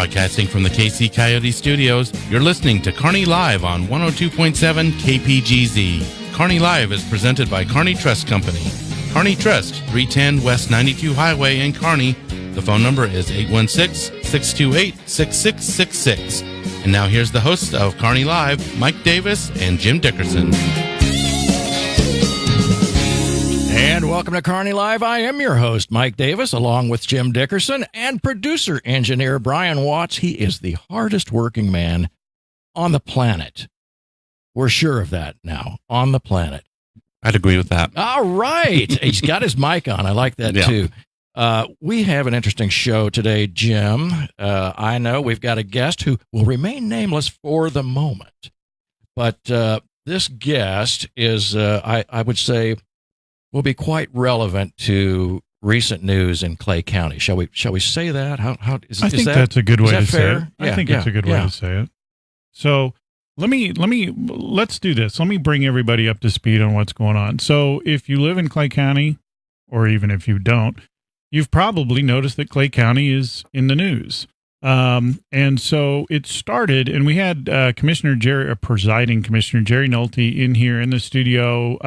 Broadcasting from the KC Coyote Studios, you're listening to Kearney Live on 102.7 KPGZ. Kearney Live is presented by Kearney Trust Company. Kearney Trust, 310 West 92 Highway in Kearney. The phone number is 816-628-6666. And now here's the hosts of Kearney Live, Mike Davis and Jim Dickerson. And welcome to Kearney Live. I am your host, Mike Davis, along with Jim Dickerson and producer engineer Brian Watts. He is the hardest working man on the planet. We're sure of that now, on the planet. I'd agree with that. All right. He's got his mic on. I like that, too. We have an interesting show today, Jim. I know we've got a guest who will remain nameless for the moment. But this guest is, I would say, will be quite relevant to recent news in Clay County. Shall we say that? I think that's a good way to say it. Yeah, I think it's a good way to say it. So let's do this. Let me bring everybody up to speed on what's going on. So if you live in Clay County, or even if you don't, you've probably noticed that Clay County is in the news. And so it started, and we had presiding Commissioner Jerry Nolte in here in the studio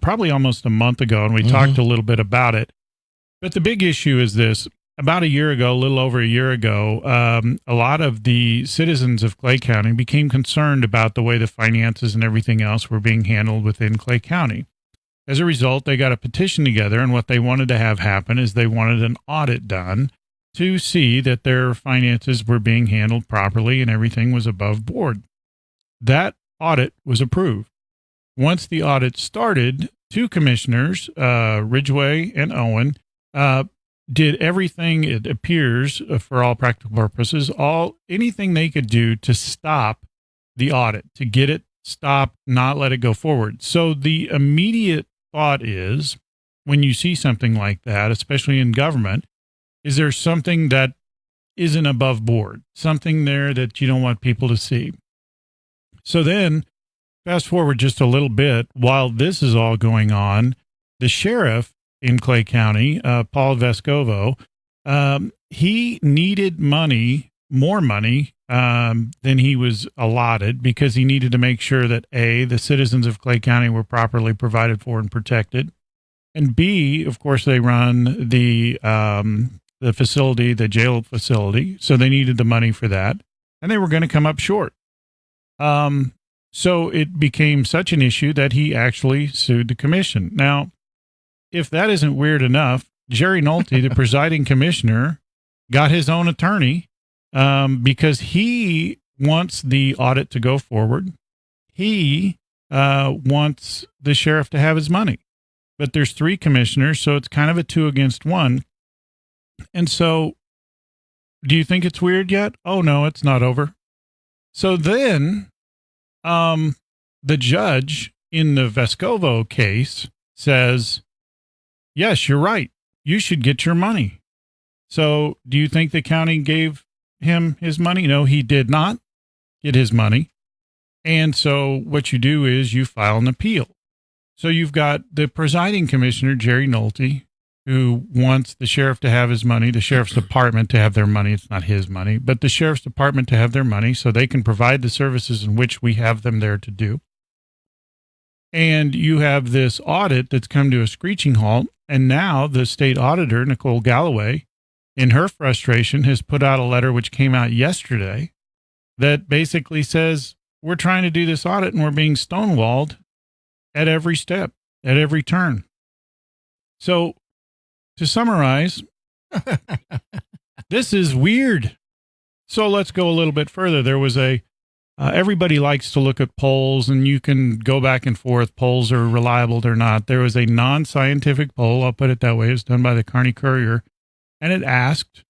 probably almost a month ago, and we talked a little bit about it. But the big issue is this. About a little over a year ago, a lot of the citizens of Clay County became concerned about the way the finances and everything else were being handled within Clay County. As a result, they got a petition together, and what they wanted to have happen is they wanted an audit done to see that their finances were being handled properly and everything was above board. That audit was approved. Once the audit started, two commissioners, Ridgway and Owen, did everything, it appears, for all practical purposes, anything they could do to stop the audit, to get it stopped, not let it go forward. So the immediate thought is, when you see something like that, especially in government, is there something that isn't above board, something there that you don't want people to see? So then, fast forward just a little bit, while this is all going on, the sheriff in Clay County, Paul Vescovo, he needed more money than he was allotted, because he needed to make sure that A, the citizens of Clay County were properly provided for and protected, and B, of course, they run the facility, the jail facility, so they needed the money for that, and they were going to come up short. So it became such an issue that he actually sued the commission. Now, if that isn't weird enough, Jerry Nolte, the presiding commissioner, got his own attorney because he wants the audit to go forward. He wants the sheriff to have his money. But there's three commissioners, so it's kind of a 2 against 1. And so, do you think it's weird yet? Oh, no, it's not over. So then, the judge in the Vescovo case says, yes, you're right. You should get your money. So do you think the county gave him his money? No, he did not get his money. And so what you do is you file an appeal. So you've got the presiding commissioner, Jerry Nolte, who wants the sheriff to have his money, the sheriff's department to have their money. It's not his money, but the sheriff's department to have their money so they can provide the services in which we have them there to do. And you have this audit that's come to a screeching halt. And now the state auditor, Nicole Galloway, in her frustration, has put out a letter which came out yesterday that basically says, we're trying to do this audit and we're being stonewalled at every step, at every turn. So, to summarize, this is weird. So let's go a little bit further. There was everybody likes to look at polls, and you can go back and forth. Polls are reliable or not. There was a non-scientific poll, I'll put it that way. It was done by the Kearney Courier, and it asked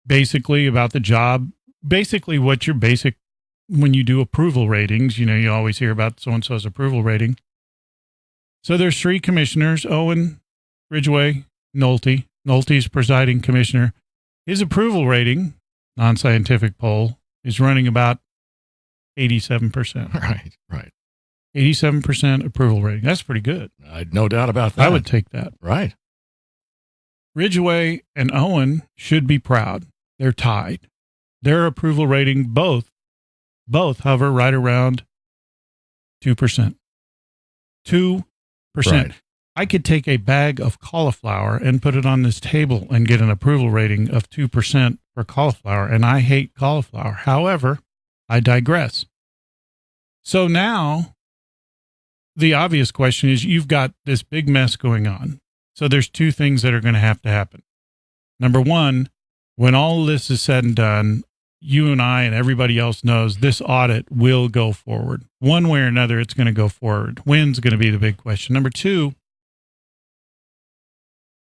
basically about the job, basically what your basic, when you do approval ratings, you always hear about so-and-so's approval rating. So there's 3 commissioners, Owen, Ridgway, Nolte. Nolte's presiding commissioner. His approval rating, non-scientific poll, is running about 87%. Right. 87% approval rating. That's pretty good. No doubt about that. I would take that. Right. Ridgway and Owen should be proud. they're tied. Their approval rating, both hover right around 2%. 2%. Right. I could take a bag of cauliflower and put it on this table and get an approval rating of 2% for cauliflower, and I hate cauliflower. However, I digress. So now the obvious question is, you've got this big mess going on. So there's two things that are going to happen. Number one, when all this is said and done, you and I and everybody else knows this audit will go forward. One way or another, it's going to go forward. When's going to be the big question. Number two,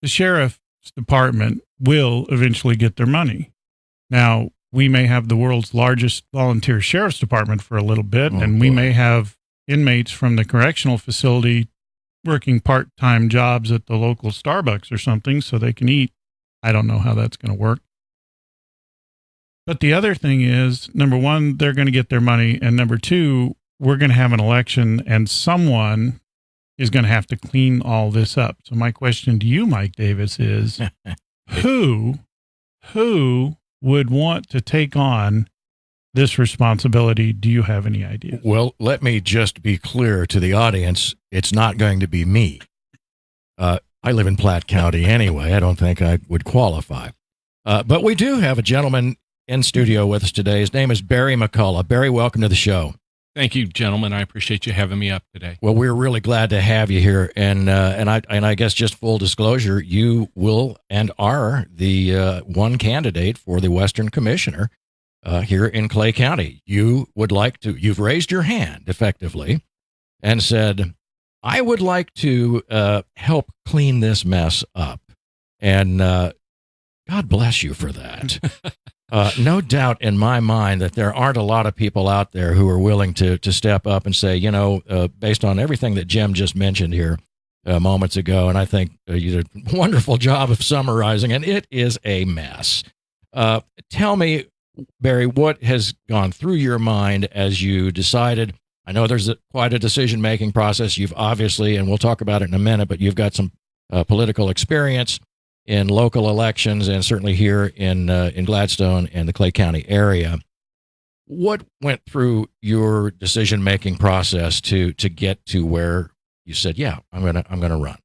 the sheriff's department will eventually get their money. Now, we may have the world's largest volunteer sheriff's department for a little bit, we may have inmates from the correctional facility working part-time jobs at the local Starbucks or something so they can eat. I don't know how that's going to work. But the other thing is, number one, they're going to get their money. And number two, we're going to have an election and someone is going to have to clean all this up. So my question to you, Mike Davis, is who would want to take on this responsibility? Do you have any idea? Well, let me just be clear to the audience. It's not going to be me. I live in Platte County anyway. I don't think I would qualify. But we do have a gentleman in studio with us today. His name is Barry McCullough. Barry, welcome to the show. Thank you, gentlemen. I appreciate you having me up today. Well, we're really glad to have you here, and I guess just full disclosure, you will and are the one candidate for the Western Commissioner here in Clay County. You would like to. You've raised your hand effectively, and said, "I would like to help clean this mess up," and God bless you for that. No doubt in my mind that there aren't a lot of people out there who are willing to step up and say, based on everything that Jim just mentioned here moments ago, and I think you did a wonderful job of summarizing, and it is a mess. Tell me, Barry, what has gone through your mind as you decided? I know there's quite a decision-making process. You've obviously, and we'll talk about it in a minute, but you've got some political experience in local elections, and certainly here in Gladstone and the Clay County area. What went through your decision-making process to get to where you said, "Yeah, I'm gonna run"?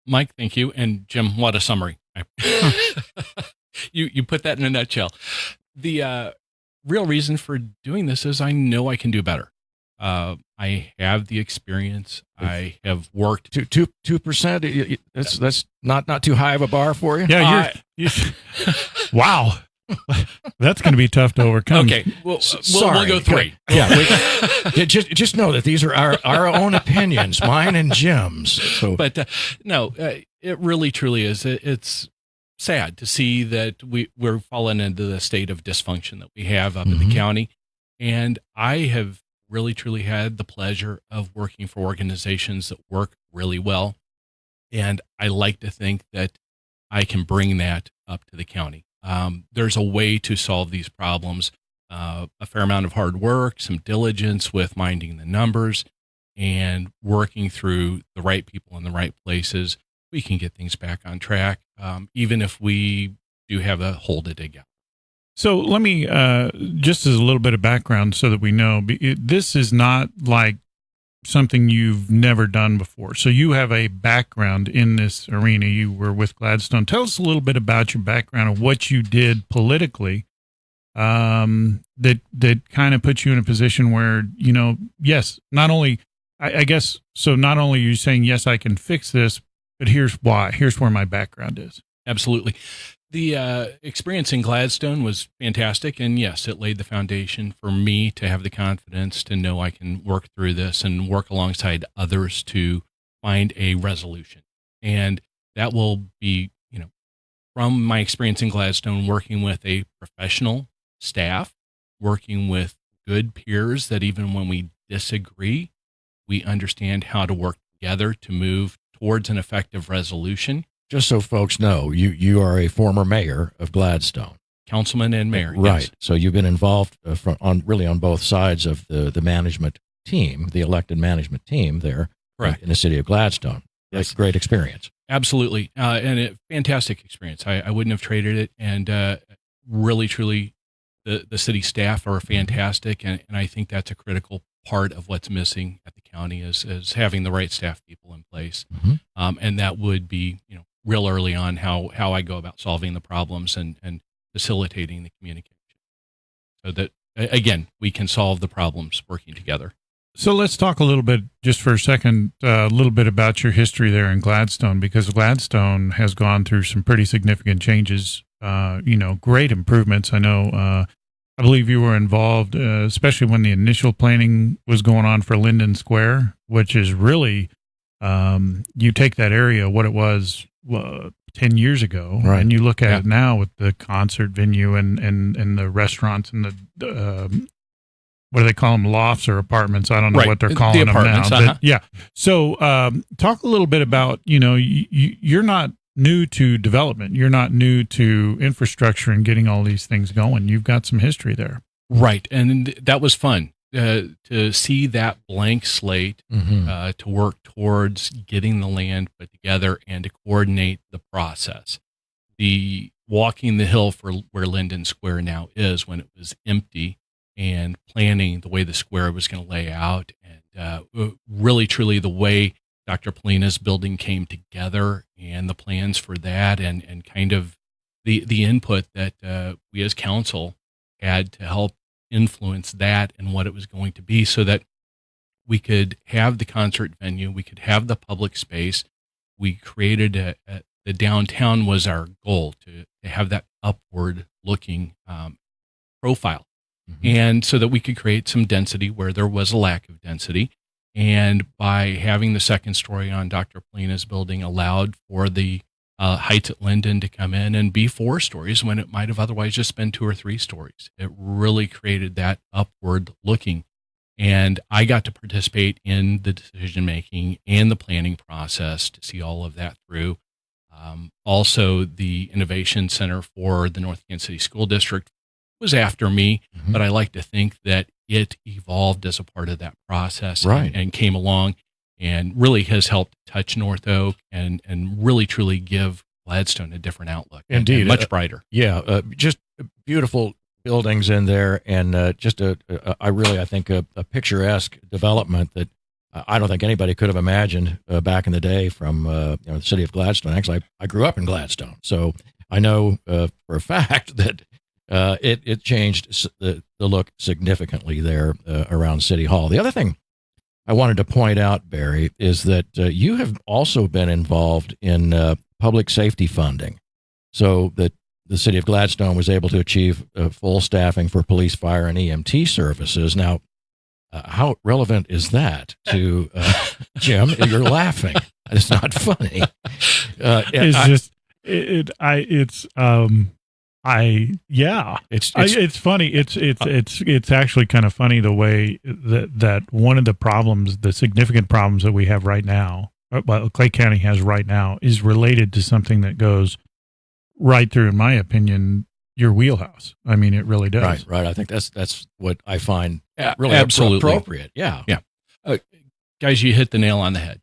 Mike, thank you, and Jim, what a summary! You put that in a nutshell. The real reason for doing this is I know I can do better. I have the experience. I have worked 2%. That's not too high of a bar for you. Yeah, wow. That's going to be tough to overcome. Okay, we'll go 3. Yeah, just know that these are our own opinions, mine and Jim's. So. But no, it really truly is. It's sad to see that we're falling into the state of dysfunction that we have up in the county, and I have really truly had the pleasure of working for organizations that work really well, and I like to think that I can bring that up to the county. There's a way to solve these problems, a fair amount of hard work, some diligence with minding the numbers, and working through the right people in the right places. We can get things back on track, even if we do have a hole to dig out. So let me, just as a little bit of background so that we know, this is not like something you've never done before. So you have a background in this arena. You were with Gladstone. Tell us a little bit about your background and what you did politically that kind of put you in a position where, yes, not only, I guess, so not only are you saying, yes, I can fix this, but here's why. Here's where my background is. Absolutely. The experience in Gladstone was fantastic, and yes, it laid the foundation for me to have the confidence to know I can work through this and work alongside others to find a resolution. And that will be, from my experience in Gladstone, working with a professional staff, working with good peers that even when we disagree, we understand how to work together to move towards an effective resolution. Just so folks know, you are a former mayor of Gladstone. Councilman and mayor, right? Yes. So you've been involved on both sides of the management team, the elected management team there, correct, in the city of Gladstone. Yes. Great experience. Absolutely, and a fantastic experience. I wouldn't have traded it. And really, truly, the city staff are fantastic, and I think that's a critical part of what's missing at the county is having the right staff people in place. And that would be, real early on how I go about solving the problems and facilitating the communication so that, again, we can solve the problems working together. So let's talk a little bit, just for a second, a little bit about your history there in Gladstone, because Gladstone has gone through some pretty significant changes, great improvements. I know, I believe you were involved, especially when the initial planning was going on for Linden Square, which is really, you take that area, what it was 10 years ago, right, and you look at it now with the concert venue and the restaurants and the, what do they call them, lofts or apartments? I don't know what they're calling them now. But, yeah. So talk a little bit about, you're not new to development. You're not new to infrastructure and getting all these things going. You've got some history there. Right. And that was fun to see that blank slate, to work towards getting the land put together and to coordinate the process. The walking the hill for where Linden Square now is, when it was empty, and planning the way the square was going to lay out, and really, truly the way Dr. Polina's building came together and the plans for that, and kind of the input that we as council had to help influence that and what it was going to be, so that we could have the concert venue, we could have the public space. We created the downtown was our goal, to have that upward looking profile. And so that we could create some density where there was a lack of density. And by having the second story on Dr. Polina's building allowed for the Heights at Linden to come in and be 4 stories when it might have otherwise just been 2 or 3 stories. It really created that upward looking. And I got to participate in the decision-making and the planning process to see all of that through. Also, the Innovation Center for the North Kansas City School District was after me, but I like to think that it evolved as a part of that process, and came along and really has helped touch North Oak and really truly give Gladstone a different outlook. Indeed. And much brighter. Just beautiful buildings in there, and I think a picturesque development that I don't think anybody could have imagined back in the day from the city of Gladstone. Actually, I grew up in Gladstone, so I know for a fact that it changed the look significantly there around City Hall. The other thing I wanted to point out, Barry, is that you have also been involved in public safety funding, so that the city of Gladstone was able to achieve full staffing for police, fire, and EMT services. Now, how relevant is that to Jim? You're laughing. It's not funny. It's funny. It's actually kind of funny the way that one of the problems, the significant problems that we have right now, well, Clay County has right now, is related to something that goes right through, in my opinion, your wheelhouse. I mean, it really does. Right. I think that's what I find really absolutely appropriate. Yeah. Guys, you hit the nail on the head.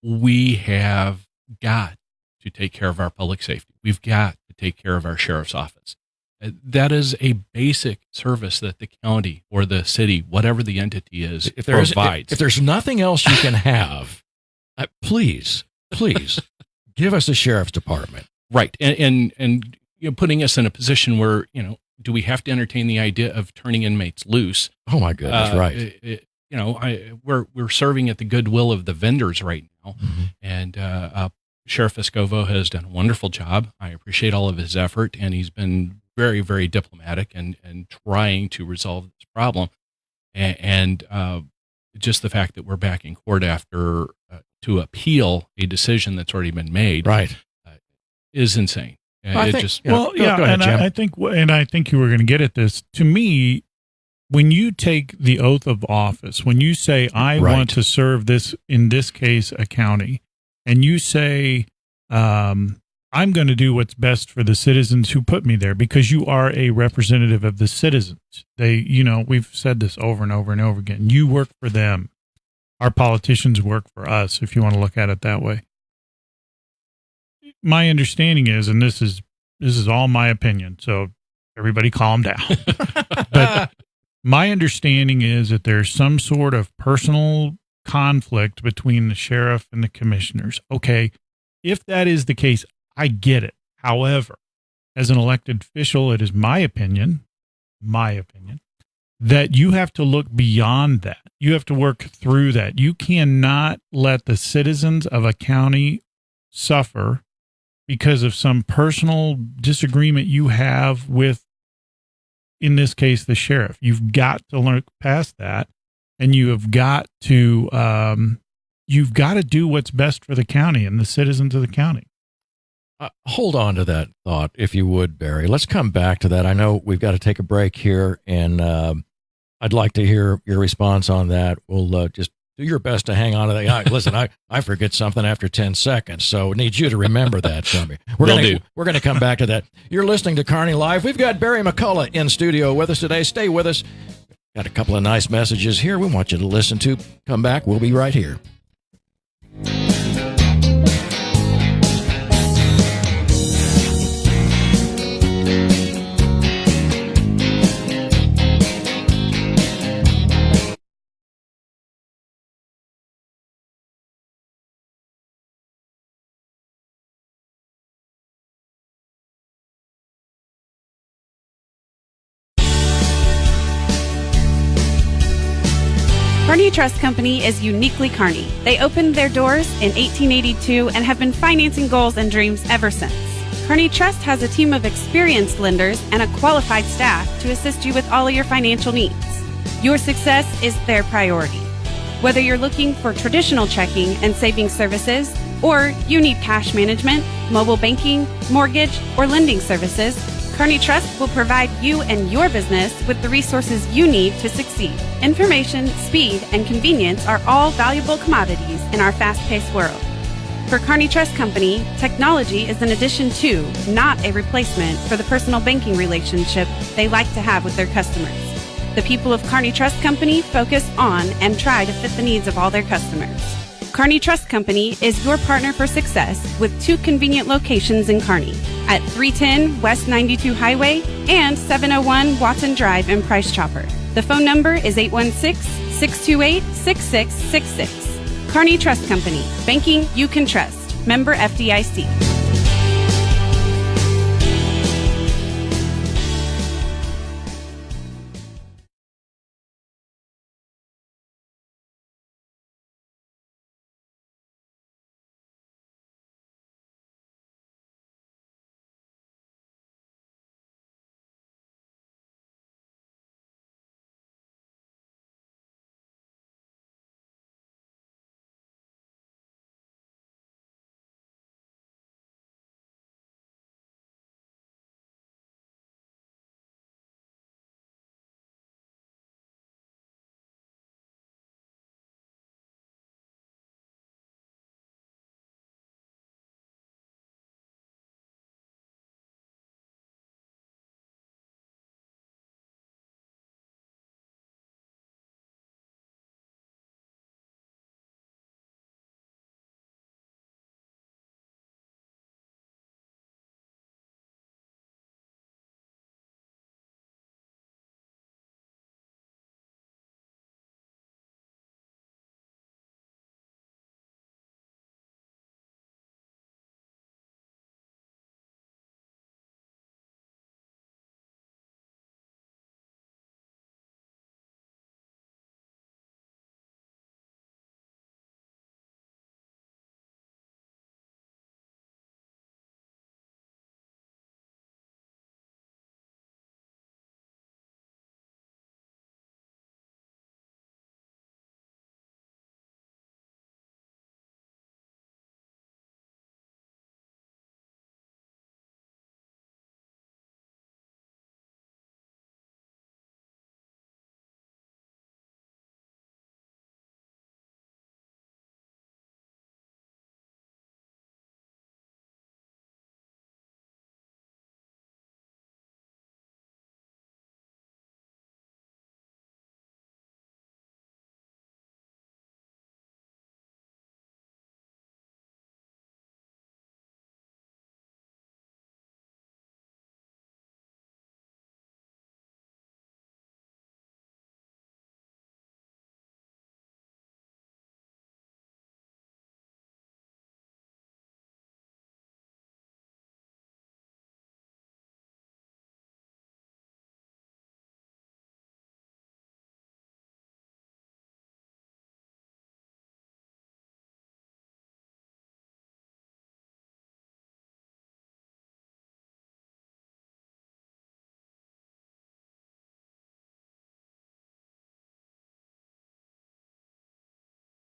We have got to take care of our public safety. We've got to take care of our sheriff's office. That is a basic service that the county or the city, whatever the entity is, provides. If there's nothing else you can have, please give us a sheriff's department. Right. And putting us in a position where, do we have to entertain the idea of turning inmates loose? Oh my goodness, right. We're serving at the goodwill of the vendors right now. And Sheriff Vescovo has done a wonderful job. I appreciate all of his effort, and he's been very, very diplomatic and trying to resolve this problem. And just the fact that we're back in court after to appeal a decision that's already been made, is insane. I think you were going to get at this. To me, when you take the oath of office, when you say, I want to serve this, in this case, a county, and you say, I'm going to do what's best for the citizens who put me there, because you are a representative of the citizens. We've said this over and over and over again. You work for them. Our politicians work for us, if you want to look at it that way. My understanding is, and this is all my opinion, so everybody calm down. But my understanding is that there's some sort of personal conflict between the sheriff and the commissioners. Okay, if that is the case, I get it. However, as an elected official, it is my opinion, that you have to look beyond that. You have to work through that. You cannot let the citizens of a county suffer because of some personal disagreement you have with, in this case, the sheriff. You've got to look past that, and you have got to do what's best for the county and the citizens of the county. Hold on to that thought, if you would, Barry. Let's come back to that. I know we've got to take a break here, and I'd like to hear your response on that. We'll just do your best to hang on to that. Listen, I forget something after 10 seconds, so I need you to remember that for me. We're going to come back to that. You're listening to Kearney Live. We've got Barry McCullough in studio with us today. Stay with us. Got a couple of nice messages here we want you to listen to. Come back. We'll be right here. Kearney Trust Company is uniquely Kearney. They opened their doors in 1882 and have been financing goals and dreams ever since. Kearney Trust has a team of experienced lenders and a qualified staff to assist you with all of your financial needs. Your success is their priority. Whether you're looking for traditional checking and savings services, or you need cash management, mobile banking, mortgage, or lending services, Kearney Trust will provide you and your business with the resources you need to succeed. Information, speed, and convenience are all valuable commodities in our fast-paced world. For Kearney Trust Company, technology is an addition to, not a replacement for the personal banking relationship they like to have with their customers. The people of Kearney Trust Company focus on and try to fit the needs of all their customers. Kearney Trust Company is your partner for success with 2 convenient locations in Kearney at 310 West 92 Highway and 701 Watson Drive in Price Chopper. The phone number is 816-628-6666. Kearney Trust Company. Banking you can trust. Member FDIC.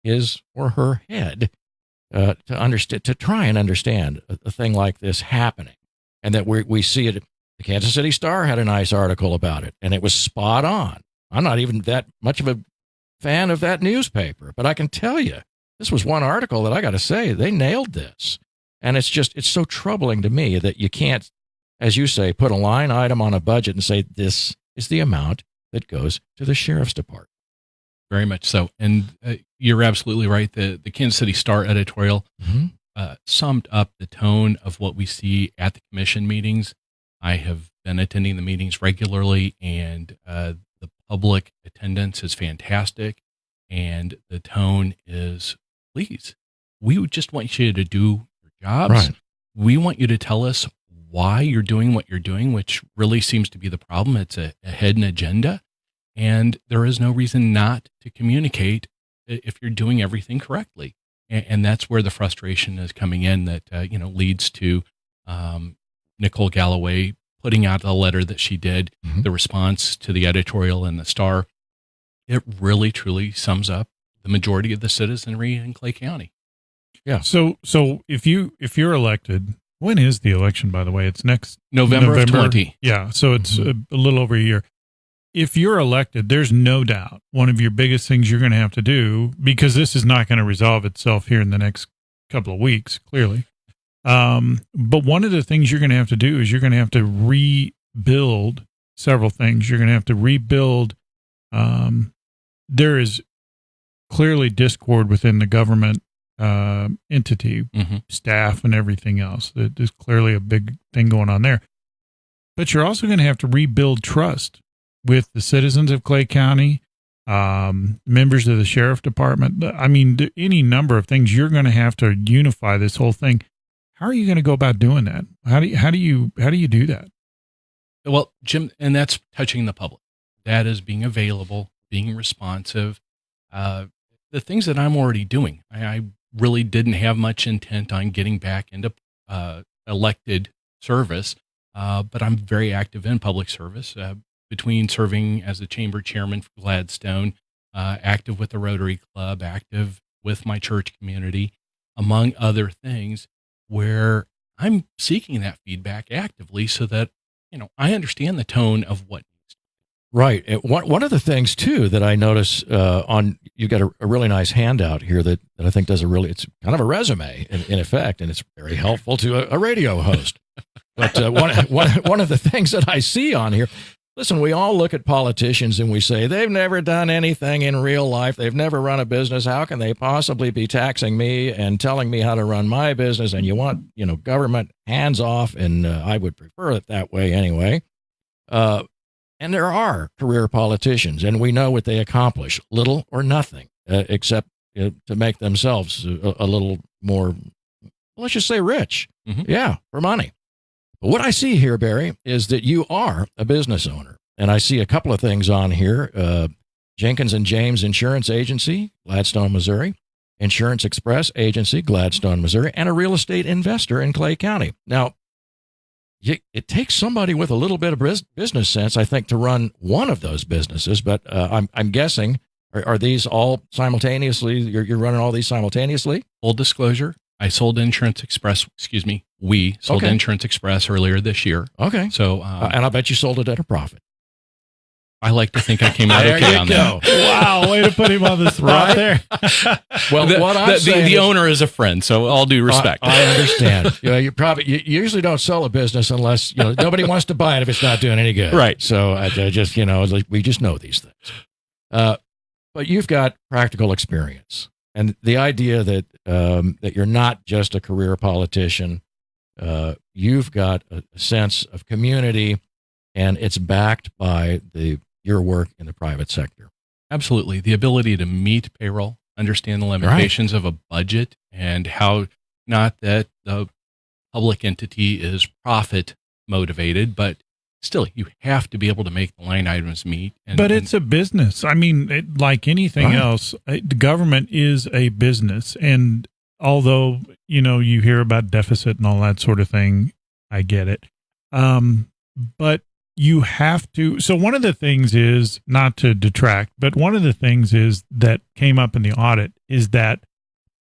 his or her head to try and understand a thing like this happening, and that we see it. The Kansas City Star had a nice article about it, and it was spot on. I'm not even that much of a fan of that newspaper, but I can tell you, this was one article that I got to say, they nailed this. And it's so troubling to me that you can't, as you say, put a line item on a budget and say, this is the amount that goes to the sheriff's department. Very much so. And you're absolutely right. The Kansas City Star editorial summed up the tone of what we see at the commission meetings. I have been attending the meetings regularly, and the public attendance is fantastic. And the tone is, please, we just want you to do your jobs. Right. We want you to tell us why you're doing what you're doing, which really seems to be the problem. It's a hidden agenda. And there is no reason not to communicate if you're doing everything correctly. And that's where the frustration is coming in that, leads to Nicole Galloway putting out the letter that she did, the response to the editorial in the Star. It really, truly sums up the majority of the citizenry in Clay County. Yeah. So if you're elected, when is the election, by the way? It's next November of 20. Yeah. So it's a little over a year. If you're elected, there's no doubt one of your biggest things you're going to have to do, because this is not going to resolve itself here in the next couple of weeks, clearly. But one of the things you're going to have to do is you're going to have to rebuild several things. You're going to have to rebuild. There is clearly discord within the government entity, staff, and everything else. There's clearly a big thing going on there. But you're also going to have to rebuild trust with the citizens of Clay County, members of the sheriff department. I mean, any number of things. You're going to have to unify this whole thing. How are you going to go about doing that? How do you do that? Well, Jim, and that's touching the public. That is being available, being responsive. The things that I'm already doing. I really didn't have much intent on getting back into elected service, but I'm very active in public service. Between serving as the chamber chairman for Gladstone, active with the Rotary Club, active with my church community, among other things, where I'm seeking that feedback actively so that, I understand the tone of what needs to be. Right. One of the things, too, that I notice you got a really nice handout here that I think it's kind of a resume in effect, and it's very helpful to a radio host. But one of the things that I see on here, listen, we all look at politicians and we say, they've never done anything in real life. They've never run a business. How can they possibly be taxing me and telling me how to run my business? And you want, government hands off, and I would prefer it that way anyway. And there are career politicians, and we know what they accomplish, little or nothing, except to make themselves a little more, let's just say, rich. Yeah, for money. But what I see here, Barry, is that you are a business owner. And I see a couple of things on here. Jenkins and James Insurance Agency, Gladstone, Missouri. Insurance Express Agency, Gladstone, Missouri. And a real estate investor in Clay County. Now, it takes somebody with a little bit of business sense, I think, to run one of those businesses. But I'm guessing, are these all simultaneously? You're running all these simultaneously? Full disclosure, I sold Insurance Express, we sold Insurance Express earlier this year. Okay. So, and I bet you sold it at a profit. I like to think I came out okay on that. Wow, way to put him on the spot there. Well, the owner is a friend, so all due respect. I understand. You usually don't sell a business unless nobody wants to buy it if it's not doing any good. Right. So I just we just know these things. But you've got practical experience, and the idea that that you're not just a career politician. You've got a sense of community, and it's backed by your work in the private sector. Absolutely. The ability to meet payroll, understand the limitations of a budget, and how not that the public entity is profit motivated, but still you have to be able to make the line items meet. But it's a business. I mean, like anything else, the government is a business. And although, you hear about deficit and all that sort of thing, I get it. But you have to. So one of the things is, not to detract, but one of the things is that came up in the audit is that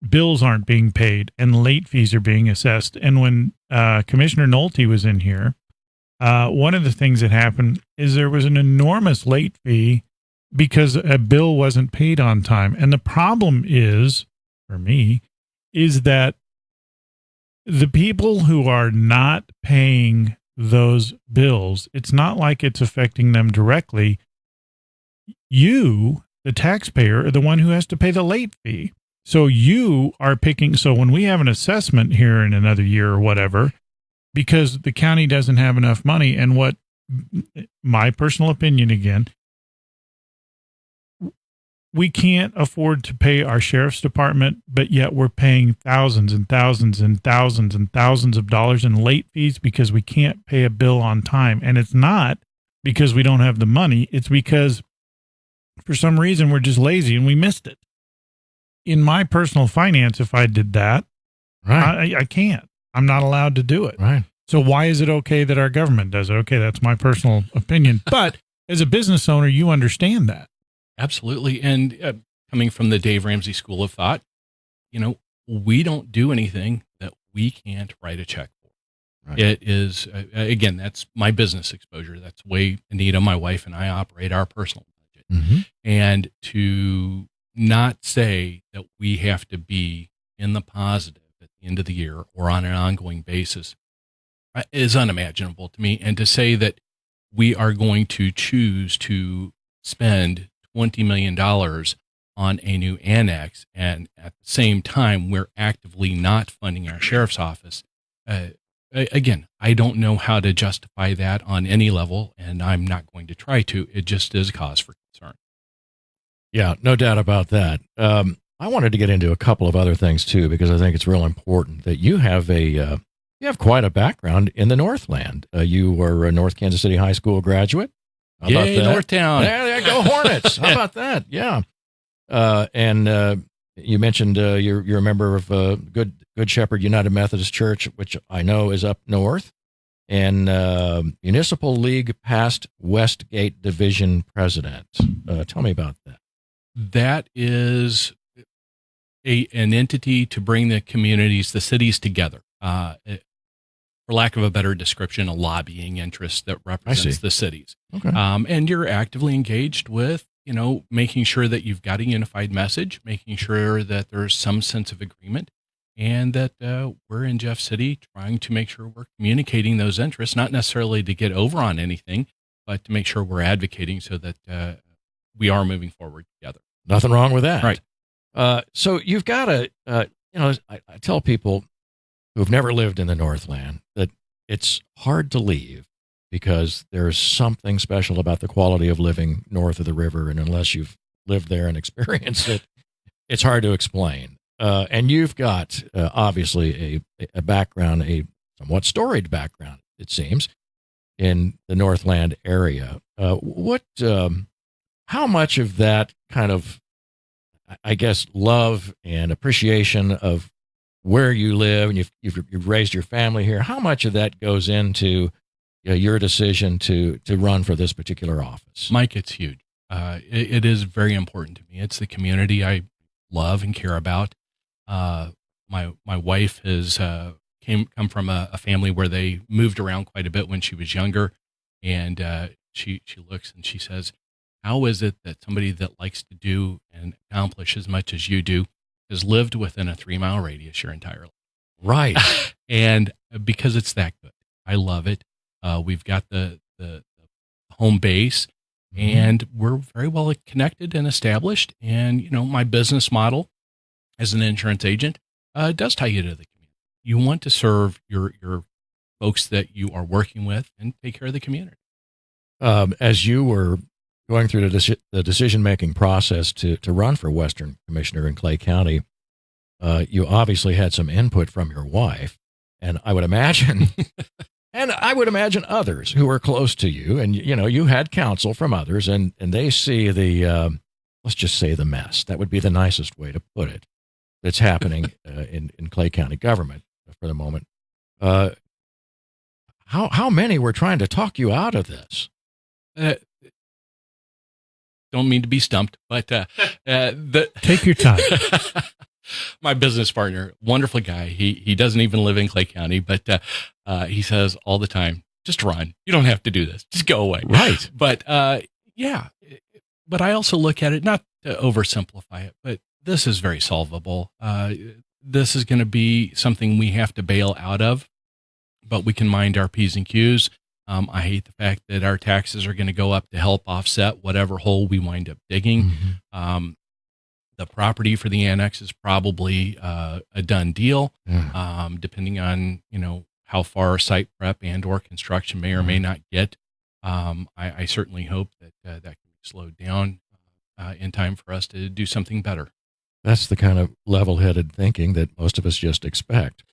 bills aren't being paid and late fees are being assessed. And when Commissioner Nolte was in here, one of the things that happened is there was an enormous late fee because a bill wasn't paid on time. And the problem is, for me, is that the people who are not paying those bills, it's not like it's affecting them directly. You, the taxpayer, are the one who has to pay the late fee. So you are picking. So when we have an assessment here in another year or whatever, because the county doesn't have enough money, and what my personal opinion again, we can't afford to pay our sheriff's department, but yet we're paying thousands and thousands and thousands and thousands of dollars in late fees because we can't pay a bill on time. And it's not because we don't have the money. It's because for some reason we're just lazy and we missed it. In my personal finance, if I did that, Right. I can't. I'm not allowed to do it. Right. So why is it okay that our government does it? Okay, that's my personal opinion. But as a business owner, you understand that. Absolutely. And coming from the Dave Ramsey School of Thought, we don't do anything that we can't write a check for. Right. It is, again, that's my business exposure. That's the way Anita, my wife, and I operate our personal budget. Mm-hmm. And to not say that we have to be in the positive at the end of the year or on an ongoing basis is unimaginable to me. And to say that we are going to choose to spend $20 million on a new annex, and at the same time, we're actively not funding our sheriff's office. Again, I don't know how to justify that on any level, and I'm not going to try to. It just is a cause for concern. Yeah, no doubt about that. I wanted to get into a couple of other things too, because I think it's real important that you have you have quite a background in the Northland. You were a North Kansas City High School graduate. How about Yay, that? Northtown. There go Hornets. How about that? Yeah. And you mentioned you're a member of Good Shepherd United Methodist Church, which I know is up north, and Municipal League past Westgate Division president. Tell me about that. That is an entity to bring the communities, the cities together. For lack of a better description, a lobbying interest that represents the cities. Okay. And you're actively engaged with, making sure that you've got a unified message, making sure that there's some sense of agreement, and that we're in Jeff City trying to make sure we're communicating those interests, not necessarily to get over on anything, but to make sure we're advocating so that we are moving forward together. Nothing wrong with that. Right. So you've got to, I tell people who've never lived in the Northland that it's hard to leave because there's something special about the quality of living north of the river. And unless you've lived there and experienced it, it's hard to explain. And you've got, obviously, a background, a somewhat storied background, it seems, in the Northland area. How much of that kind of, I guess, love and appreciation of where you live and you've raised your family here, how much of that goes into your decision to run for this particular office? Mike, it's huge. It is very important to me. It's the community I love and care about. My wife has come from a family where they moved around quite a bit when she was younger, and she looks and she says, "How is it that somebody that likes to do and accomplish as much as you do has lived within a 3-mile radius your entire life?" Right. And because it's that good, I love it. We've got the home base, and we're very well connected and established. And my business model as an insurance agent does tie you to the community. You want to serve your folks that you are working with and take care of the community. As you were going through the decision-making process to run for Western Commissioner in Clay County, you obviously had some input from your wife, and I would imagine, others who are close to you, and you had counsel from others, and they see the, let's just say the mess. That would be the nicest way to put it. That's happening in Clay County government for the moment. how many were trying to talk you out of this? Don't mean to be stumped, but take your time. My business partner, wonderful guy. He doesn't even live in Clay County, but he says all the time, just run. You don't have to do this. Just go away. Right. But yeah, but I also look at it, not to oversimplify it, but this is very solvable. This is going to be something we have to bail out of, but we can mind our P's and Q's. I hate the fact that our taxes are going to go up to help offset whatever hole we wind up digging. Mm-hmm. The property for the annex is probably a done deal, depending on, how far site prep and or construction may or may not get. I certainly hope that that can be slowed down in time for us to do something better. That's the kind of level-headed thinking that most of us just expect.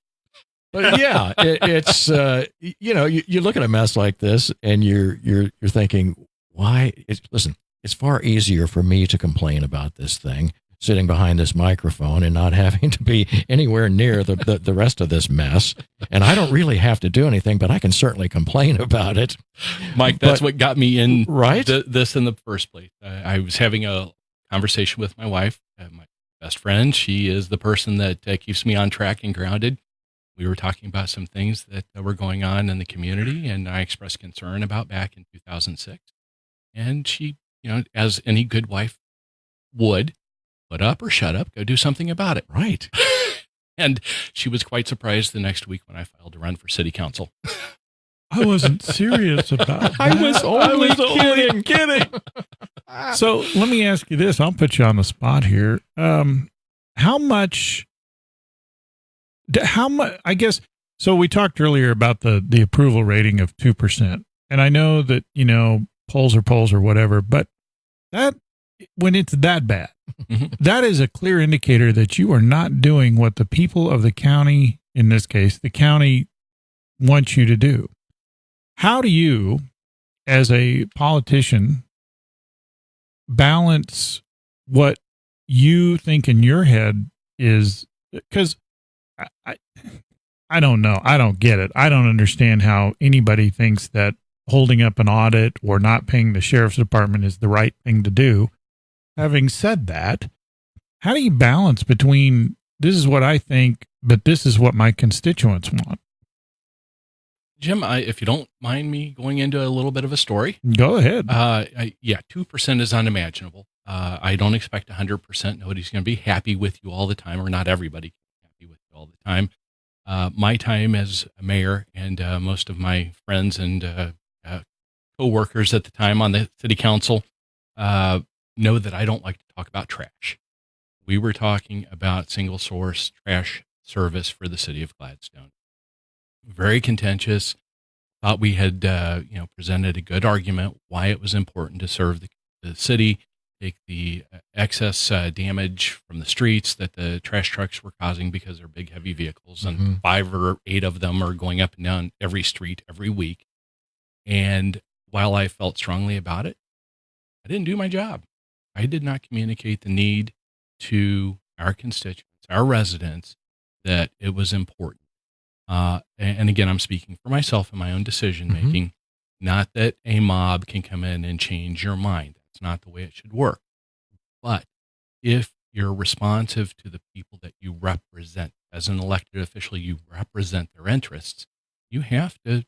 But yeah, it's you look at a mess like this and you're thinking, why? Listen, it's far easier for me to complain about this thing sitting behind this microphone and not having to be anywhere near the rest of this mess. And I don't really have to do anything, but I can certainly complain about it. Mike, that's what got me in this in the first place. I was having a conversation with my wife, my best friend. She is the person that keeps me on track and grounded. We were talking about some things that were going on in the community, and I expressed concern about back in 2006. And she, as any good wife would, put up or shut up, go do something about it. Right. And she was quite surprised the next week when I filed to run for city council. I wasn't serious about that. I was only kidding. So let me ask you this. I'll put you on the spot here. How much, I guess, so we talked earlier about the approval rating of 2%. And I know that, polls or whatever, but that, when it's that bad, that is a clear indicator that you are not doing what the people of the county, in this case, the county, wants you to do. How do you, as a politician, balance what you think in your head is, because I don't know. I don't get it. I don't understand how anybody thinks that holding up an audit or not paying the sheriff's department is the right thing to do. Having said that, how do you balance between this is what I think, but this is what my constituents want? Jim, if you don't mind me going into a little bit of a story. Go ahead. 2% is unimaginable. I don't expect 100%. Nobody's going to be happy with you all the time, or not everybody can be happy with you all the time. My time as a mayor and most of my friends and co-workers at the time on the city council know that I don't like to talk about trash. We were talking about single source trash service for the city of Gladstone. Very contentious. Thought we had presented a good argument why it was important to serve the city, take the excess damage from the streets that the trash trucks were causing because they're big, heavy vehicles, and 5 or 8 of them are going up and down every street every week. And while I felt strongly about it, I didn't do my job. I did not communicate the need to our constituents, our residents, that it was important. And again, I'm speaking for myself and my own decision making, not that a mob can come in and change your mind. That's not the way it should work. But if you're responsive to the people that you represent, as an elected official, you represent their interests, you have to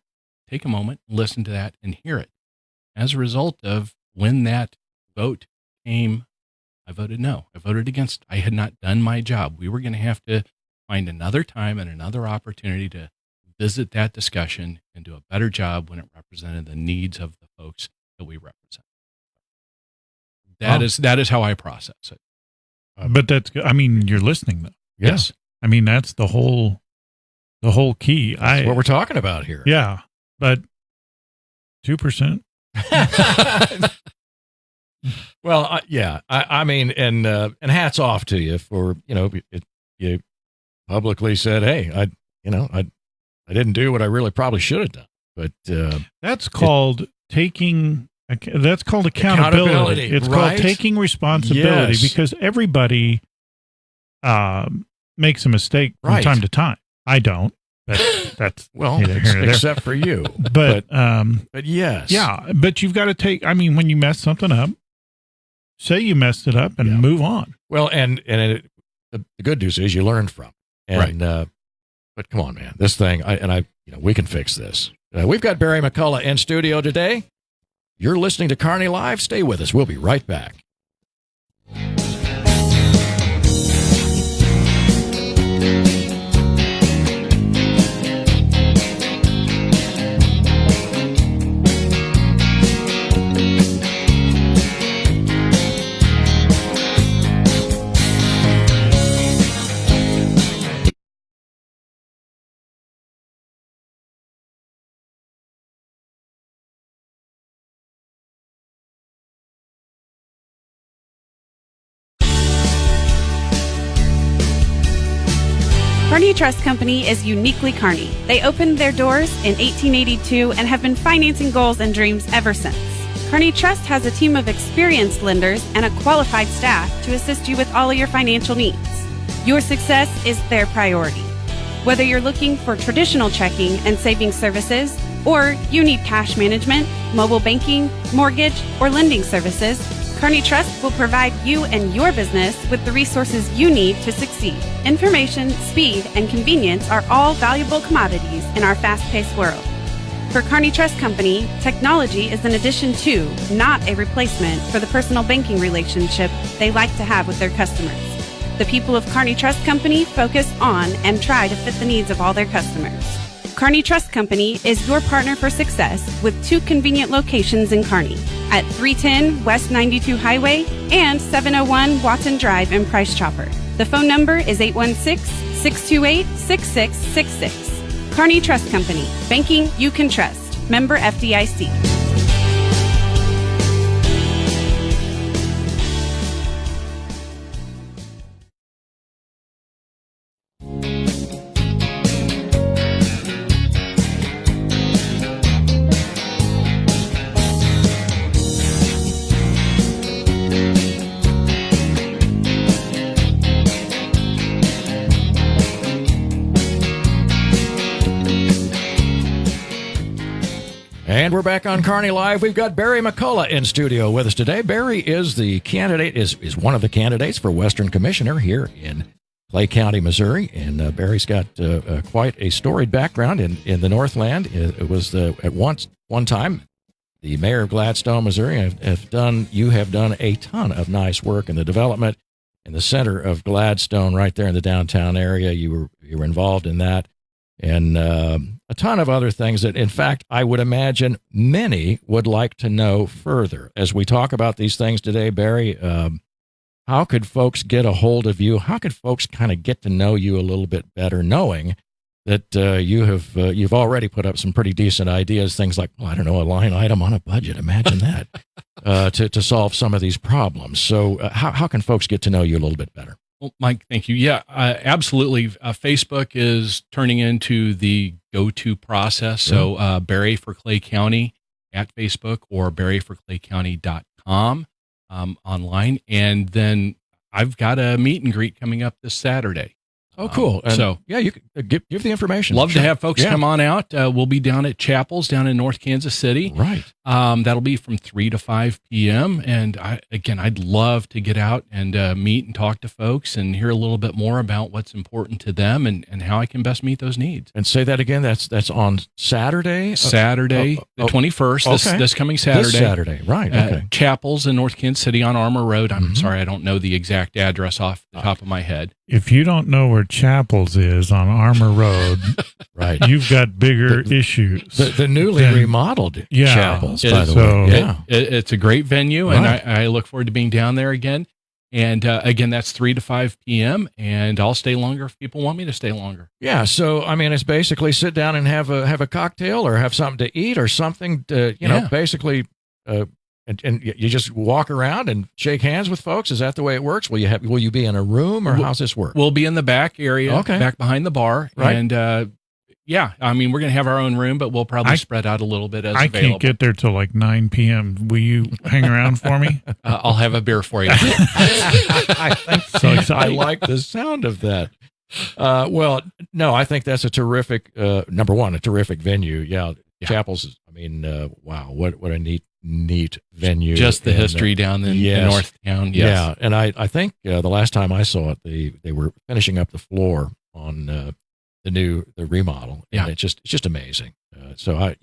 take a moment, listen to that, and hear it. As a result of when that vote came, I voted no. I voted against. I had not done my job. We were going to have to find another time and another opportunity to visit that discussion and do a better job when it represented the needs of the folks that we represent. That is how I process it. But that's, I mean, you're listening though. Yeah. Yes. I mean, that's the whole key. That's what we're talking about here. Yeah. But 2%. Well, yeah. I mean, and hats off to you for, you publicly said, hey, I didn't do what I really probably should have done. But that's called that's called accountability. It's right? called taking responsibility, yes. Because everybody makes a mistake from right. time to time. I don't. That's Well, neither here nor there. except for you. But yes. yeah, but you've got to take, I mean, when you mess something up, say you messed it up and move on. Well, the good news is you learned from it. And, but come on, man, this thing, we can fix this. We've got Barry McCullough in studio today. You're listening to Kearney Live. Stay with us. We'll be right back. Kearney Trust Company is uniquely Kearney. They opened their doors in 1882 and have been financing goals and dreams ever since. Kearney Trust has a team of experienced lenders and a qualified staff to assist you with all of your financial needs. Your success is their priority. Whether you're looking for traditional checking and savings services, or you need cash management, mobile banking, mortgage, or lending services, Kearney Trust will provide you and your business with the resources you need to succeed. Information, speed, and convenience are all valuable commodities in our fast-paced world. For Kearney Trust Company, technology is an addition to, not a replacement for the personal banking relationship they like to have with their customers. The people of Kearney Trust Company focus on and try to fit the needs of all their customers. Kearney Trust Company is your partner for success with 2 convenient locations in Kearney at 310 West 92 Highway and 701 Watson Drive in Price Chopper. The phone number is 816-628-6666. Kearney Trust Company. Banking you can trust. Member FDIC. And we're back on Kearney Live. We've got Barry McCullough in studio with us today. Barry is the candidate, is one of the candidates for Western Commissioner here in Clay County, Missouri. And Barry's got quite a storied background in the Northland. It was at one time the mayor of Gladstone, Missouri. You have done a ton of nice work in the development in the center of Gladstone, right there in the downtown area. You were involved in that. And a ton of other things that, in fact, I would imagine many would like to know further. As we talk about these things today, Barry, how could folks get a hold of you? How could folks kind of get to know you a little bit better, knowing that you've already put up some pretty decent ideas, things like, well, I don't know, a line item on a budget. Imagine that, to solve some of these problems. So how can folks get to know you a little bit better? Well, Mike, thank you. Yeah, absolutely. Facebook is turning into the go-to process. So Barry for Clay County at Facebook or barryforclaycounty.com online. And then I've got a meet and greet coming up this Saturday. Oh, cool. So yeah, you could give the information. Love to have folks come on out. We'll be down at Chapels down in North Kansas City. Right. That'll be from 3 to 5 p.m. And I'd love to get out and meet and talk to folks and hear a little bit more about what's important to them and how I can best meet those needs. And say that again. That's on Saturday? Saturday, the 21st, this coming Saturday. This Saturday, right. Okay. Chapels in North Kansas City on Armour Road. I'm sorry, I don't know the exact address off the top of my head. If you don't know where Chapels is on Armour Road, right, you've got bigger issues. The newly remodeled Chapels, by the way. It's a great venue, and I look forward to being down there again. And again, that's 3 to 5 p.m., and I'll stay longer if people want me to stay longer. Yeah, so, I mean, it's basically sit down and have a cocktail or have something to eat or something to, basically... And you just walk around and shake hands with folks. Is that the way it works? Will you be in a room, or how's this work? We'll be in the back area, back behind the bar. Right. And we're going to have our own room, but we'll probably spread out a little bit as available. I can't get there till like 9 p.m. Will you hang around for me? I'll have a beer for you. I think so. I like the sound of that. Well, no, I think that's a terrific, number one, a terrific venue. Yeah. Chapels, I mean, wow, what a neat venue. Just the history down in Northtown. Yes. Yeah, and I think the last time I saw it, they were finishing up the floor on the remodel. And it's just amazing. So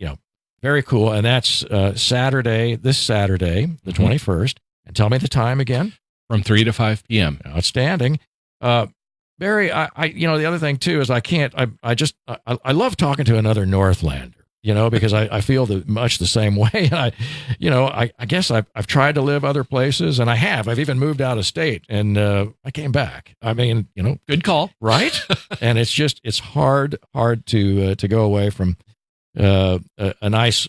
very cool. And that's this Saturday, the 21st. And tell me the time again. From 3 to 5 p.m. Outstanding. Barry, I the other thing too is I love talking to another Northlander. Because I feel much the same way. I guess I've tried to live other places, and I've even moved out of state, and I came back. I mean, good call, right? And it's hard to go away from a nice,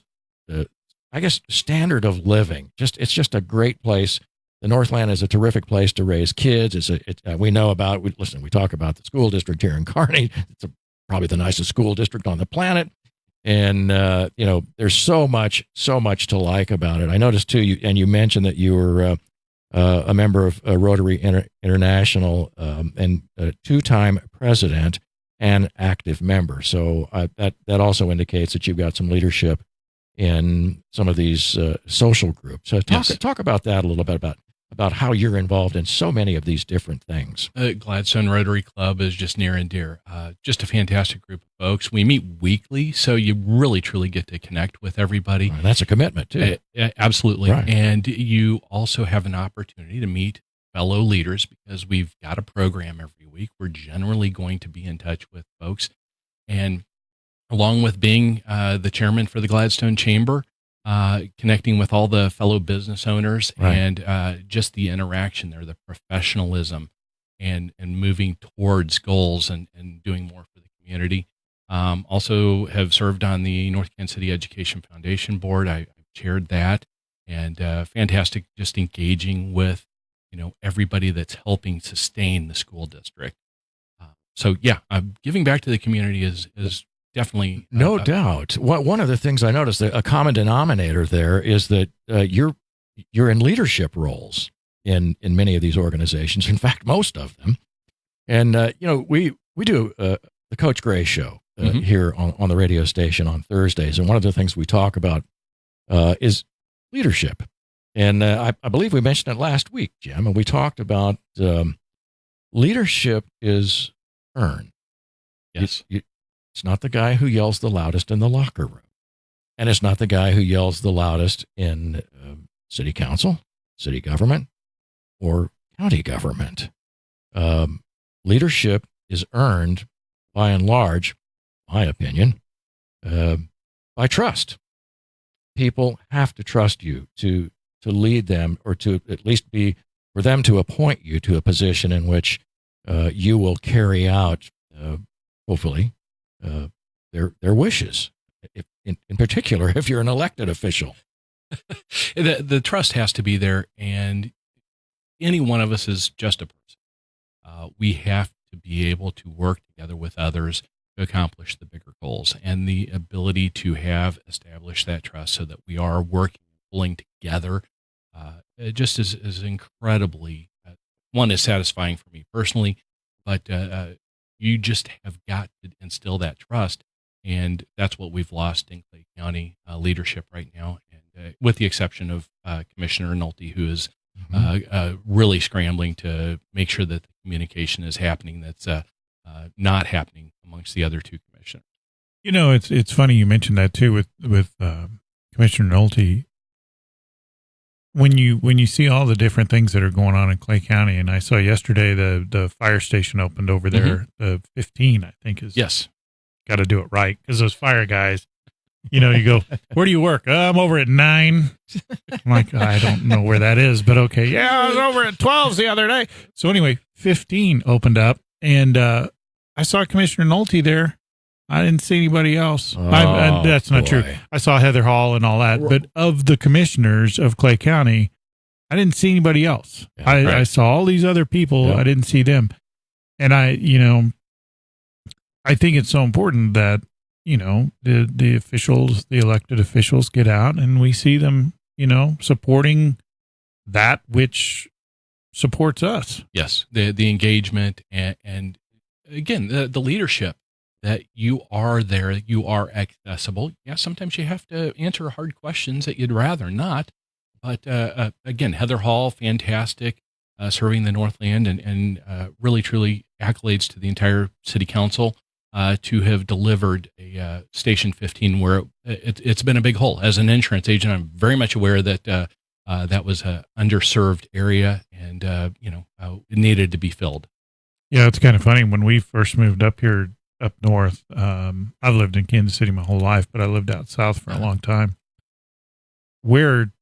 I guess, standard of living. It's just a great place. The Northland is a terrific place to raise kids. We know about. We talk about the school district here in Kearney. It's probably the nicest school district on the planet. And, there's so much to like about it. I noticed too, you mentioned that you were a member of Rotary International and a 2-time president and active member. So that also indicates that you've got some leadership in some of these social groups. So talk about that a little bit, about how you're involved in so many of these different things. Gladstone Rotary Club is just near and dear. Just a fantastic group of folks. We meet weekly, so you really, truly get to connect with everybody. Right, that's a commitment, too. Absolutely. Right. And you also have an opportunity to meet fellow leaders because we've got a program every week. We're generally going to be in touch with folks. And along with being the chairman for the Gladstone Chamber, connecting with all the fellow business owners, right, and just the interaction there, the professionalism, and moving towards goals and doing more for the community. Also have served on the North Kansas City Education Foundation Board. I've chaired that, and fantastic just engaging with everybody that's helping sustain the school district. Giving back to the community is definitely no doubt. One of the things I noticed, that a common denominator there is that you're in leadership roles in many of these organizations. In fact, most of them. And we do the Coach Gray show here on the radio station on Thursdays, and one of the things we talk about is leadership. And I believe we mentioned it last week, Jim, and we talked about leadership is earned. Yes. It's not the guy who yells the loudest in the locker room. And it's not the guy who yells the loudest in city council, city government, or county government. Leadership is earned, by and large, my opinion, by trust. People have to trust you to lead them, or to at least for them to appoint you to a position in which you will carry out, hopefully, their wishes, in particular, if you're an elected official. The trust has to be there, and any one of us is just a person. We have to be able to work together with others to accomplish the bigger goals, and the ability to have established that trust so that we are working, pulling together, it just is incredibly, one is satisfying for me personally, but you just have got to instill that trust. And that's what we've lost in Clay County leadership right now. And with the exception of Commissioner Nolte, who is really scrambling to make sure that the communication is happening that's not happening amongst the other two commissioners. It's funny you mentioned that too with Commissioner Nolte. When you see all the different things that are going on in Clay County, and I saw yesterday the fire station opened over there, the 15, I think is. Yes. Got to do it right, because those fire guys, you go, where do you work? I'm over at 9. I'm like, I don't know where that is, but okay. Yeah, I was over at 12 the other day. So anyway, 15 opened up, and I saw Commissioner Nolte there. I didn't see anybody else. That's not true. I saw Heather Hall and all that, but of the commissioners of Clay County, I didn't see anybody else. Yeah, I saw all these other people. Yeah. I didn't see them. And I think it's so important that, the officials, the elected officials get out and we see them, supporting that which supports us. Yes. The engagement and again, the leadership that you are there, you are accessible. Yeah, sometimes you have to answer hard questions that you'd rather not. But again, Heather Hall, fantastic, serving the Northland, and really, truly accolades to the entire city council to have delivered a Station 15 where it's been a big hole. As an insurance agent, I'm very much aware that that was an underserved area, and it needed to be filled. Yeah, it's kind of funny. When we first moved up here, up north, I've lived in Kansas City my whole life, but I lived out south for a long time. Where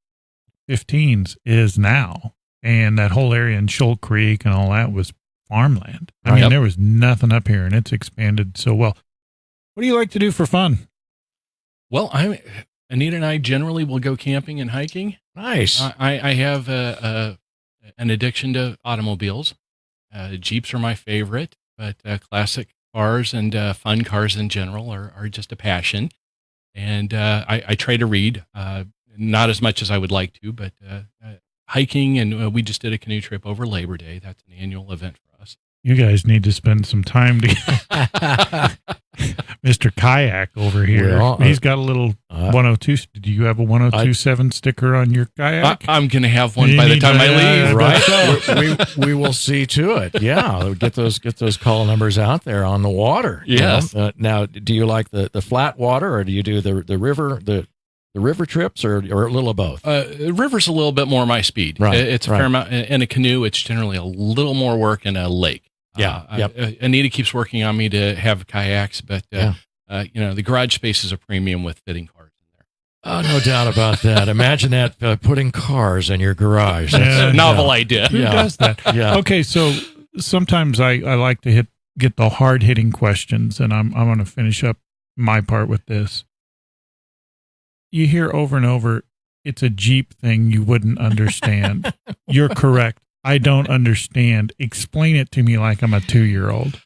15s is now, and that whole area in Shoal Creek and all that was farmland. I mean, there was nothing up here, and it's expanded so well. What do you like to do for fun? Well, Anita and I generally will go camping and hiking. Nice. I have an addiction to automobiles. Jeeps are my favorite, but classic cars and fun cars in general are just a passion. And I try to read, not as much as I would like to, but hiking, and we just did a canoe trip over Labor Day. That's an annual event for us. You guys need to spend some time together. Mr. Kayak over here. Well, he's got a little 102. Do you have a 1027 sticker on your kayak? I'm going to have one by the time I leave. Right. we will see to it. Yeah. Get those call numbers out there on the water. Yes. Now, do you like the flat water, or do you do the river, the river trips, or a little of both? River's a little bit more my speed. Right. It's a fair amount. In a canoe, it's generally a little more work in a lake. Yeah. Anita keeps working on me to have kayaks, but the garage space is a premium with fitting cars in there. Oh, no doubt about that. Imagine that, putting cars in your garage. That's a novel idea. Who does that? Yeah. Okay, so sometimes I like to get the hard hitting questions, and I'm going to finish up my part with this. You hear over and over, it's a Jeep thing you wouldn't understand. You're correct. I don't understand. Explain it to me like I'm a 2-year-old.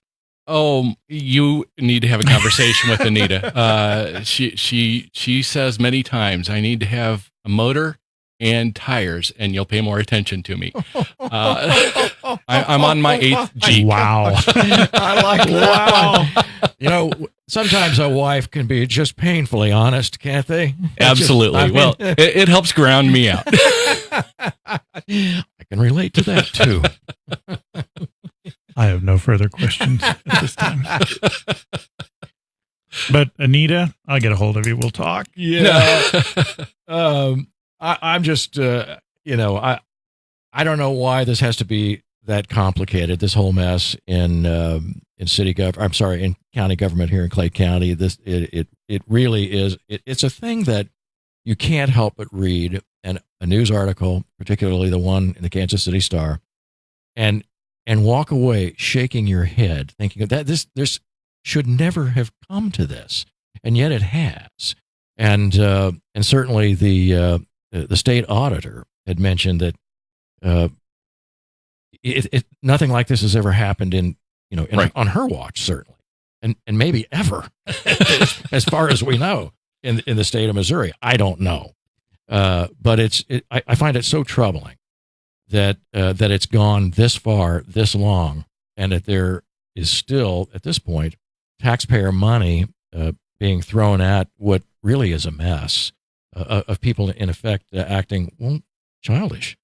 Oh, you need to have a conversation with Anita. She says many times, I need to have a motor and tires, and you'll pay more attention to me. I'm on my 8th Jeep. Wow. I like that. Wow. Sometimes a wife can be just painfully honest, can't they? Absolutely. Well, it helps ground me out. I can relate to that, too. I have no further questions at this time. But Anita, I'll get a hold of you. We'll talk. Yeah. I'm just, I don't know why this has to be that complicated, this whole mess in county government here in Clay County. It really is. It's a thing that you can't help but read a news article, particularly the one in the Kansas City Star, and walk away shaking your head, thinking that this should never have come to this, and yet it has. And certainly the state auditor had mentioned that nothing like this has ever happened on her watch, certainly, and maybe ever, as far as we know, in the state of Missouri. I don't know, but I find it so troubling that it's gone this far, this long, and that there is still, at this point, taxpayer money being thrown at what really is a mess of people, in effect, acting childish.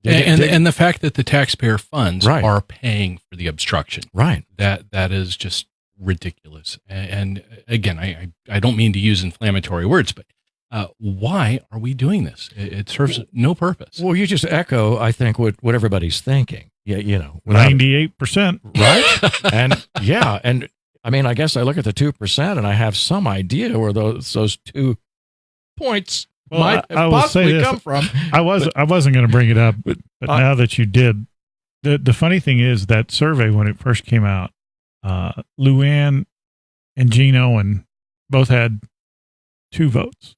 And the fact that the taxpayer funds Right. are paying for the obstruction. Right. That is just ridiculous. And again, I don't mean to use inflammatory words, but why are we doing this? It serves no purpose. Well, you just echo, I think, what everybody's thinking. Yeah, 98%. Right? And I mean, I guess I look at the 2% and I have some idea where those 2 points might possibly come from. I wasn't going to bring it up, but now that you did, the funny thing is that survey, when it first came out, Luann and Gene Owen both had 2 votes.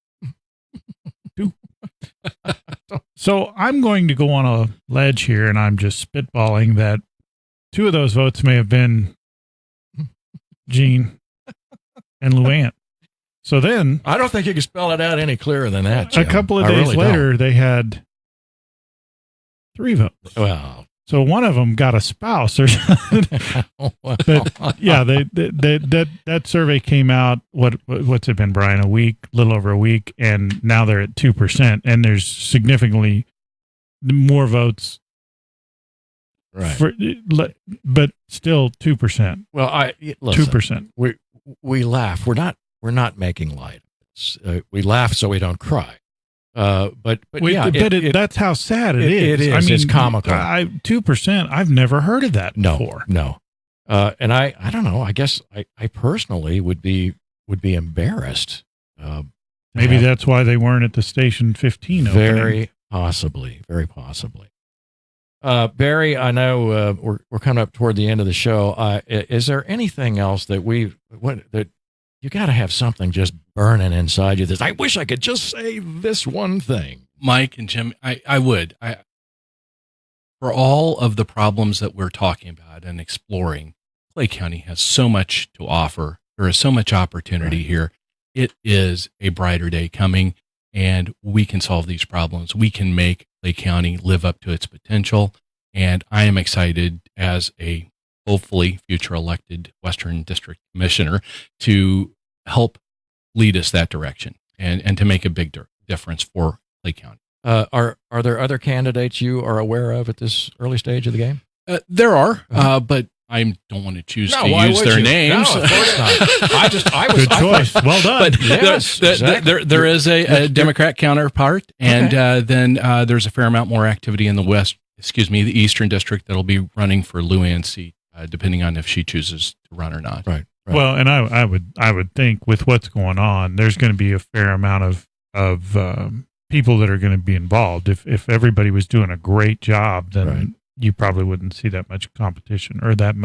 2. So I'm going to go on a ledge here, and I'm just spitballing that 2 of those votes may have been Gene and Luann. So then, I don't think you can spell it out any clearer than that, Jim. A couple of days later, they had 3 votes. Well, So one of them got a spouse or something. But yeah, that survey came out. What's it been, Brian? A little over a week, and now they're at 2%, and there's significantly more votes. Right. But still 2%. Well, listen, 2%. We laugh. We're not making light. We laugh so we don't cry. But that's how sad it is. It is. I mean, it's comical. 2%. I've never heard of that before. No. And I don't know. I guess I personally would be embarrassed. Maybe that's why they weren't at the Station 15 opening. Very possibly. Barry, I know we're coming up toward the end of the show. Is there anything else that that you got to have something just burning inside you? I wish I could just say this one thing. Mike and Jim, I would. For all of the problems that we're talking about and exploring, Clay County has so much to offer. There is so much opportunity here. It is a brighter day coming, and we can solve these problems. We can make Clay County live up to its potential, and I am excited as a hopefully future elected Western District Commissioner to help lead us that direction and to make a big difference for Clay County. Are there other candidates you are aware of at this early stage of the game? There are, but I don't want to choose to use their names. No, of course not. I was good choice. Well done. But yes, there is a Democrat counterpart, and then there's a fair amount more activity in the Eastern District that'll be running for Lou Ann's seat, depending on if she chooses to run or not. Right. Well, and I would think with what's going on, there's going to be a fair amount of people that are going to be involved. If everybody was doing a great job, then you probably wouldn't see that much competition or that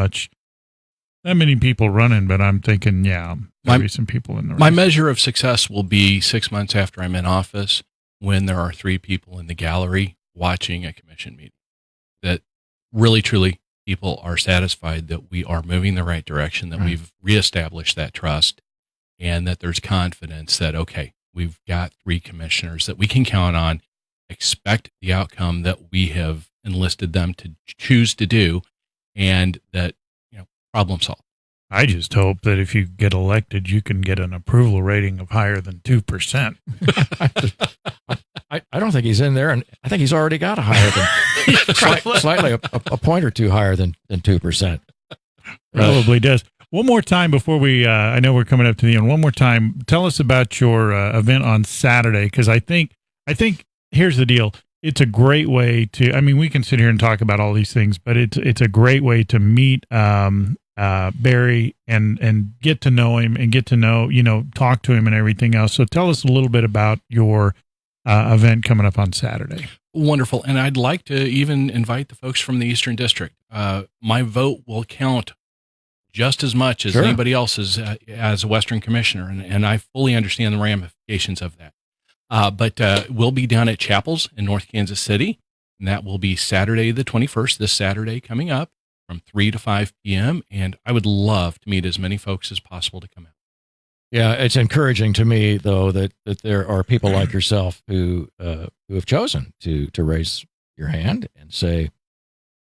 many people running. But I'm thinking, there'll be some people in the race. My measure of success will be 6 months after I'm in office, when there are 3 people in the gallery watching a commission meeting. That really, truly, people are satisfied that we are moving the right direction, that we've reestablished that trust, and that there's confidence that, okay, we've got 3 commissioners that we can count on, expect the outcome that we have enlisted them to choose to do, and that, problem solved. I just hope that if you get elected, you can get an approval rating of higher than 2%. I don't think he's in there, and I think he's already got a higher than slightly a point or two higher than 2%. Probably does. One more time before we, I know we're coming up to the end. One more time, tell us about your event on Saturday, because I think here's the deal. It's a great way to. I mean, we can sit here and talk about all these things, but it's a great way to meet Barry and get to know him and get to know, talk to him and everything else. So tell us a little bit about your event coming up on Saturday. Wonderful. And I'd like to even invite the folks from the Eastern District. My vote will count just as much as anybody else's as a Western Commissioner. And I fully understand the ramifications of that. But we'll be down at Chapels in North Kansas City. And that will be Saturday the 21st, this Saturday coming up, from 3 to 5 p.m. And I would love to meet as many folks as possible to come out. Yeah, it's encouraging to me, though, that there are people like yourself who have chosen to raise your hand and say,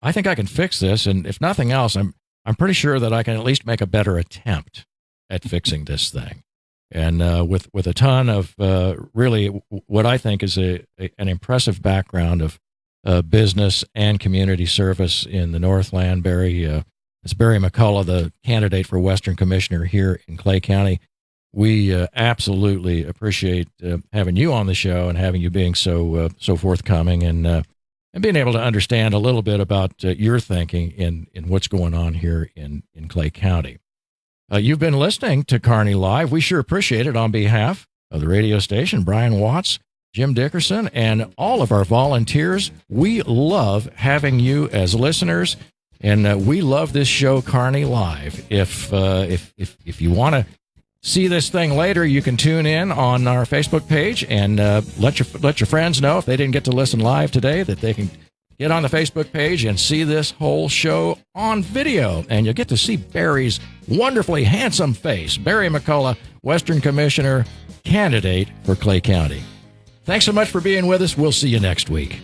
I think I can fix this. And if nothing else, I'm pretty sure that I can at least make a better attempt at fixing this thing. And with a ton of really what I think is an impressive background of business and community service in the Northland, Barry, it's Barry McCullough, the candidate for Western Commissioner here in Clay County. We absolutely appreciate having you on the show and having you being so forthcoming and being able to understand a little bit about your thinking in what's going on here in Clay County. You've been listening to Kearney Live. We sure appreciate it on behalf of the radio station, Brian Watts, Jim Dickerson, and all of our volunteers. We love having you as listeners, and we love this show, Kearney Live. If you want to see this thing later, you can tune in on our Facebook page and let your friends know if they didn't get to listen live today that they can get on the Facebook page and see this whole show on video. And you'll get to see Barry's wonderfully handsome face. Barry McCullough, Western Commissioner, candidate for Clay County. Thanks so much for being with us. We'll see you next week.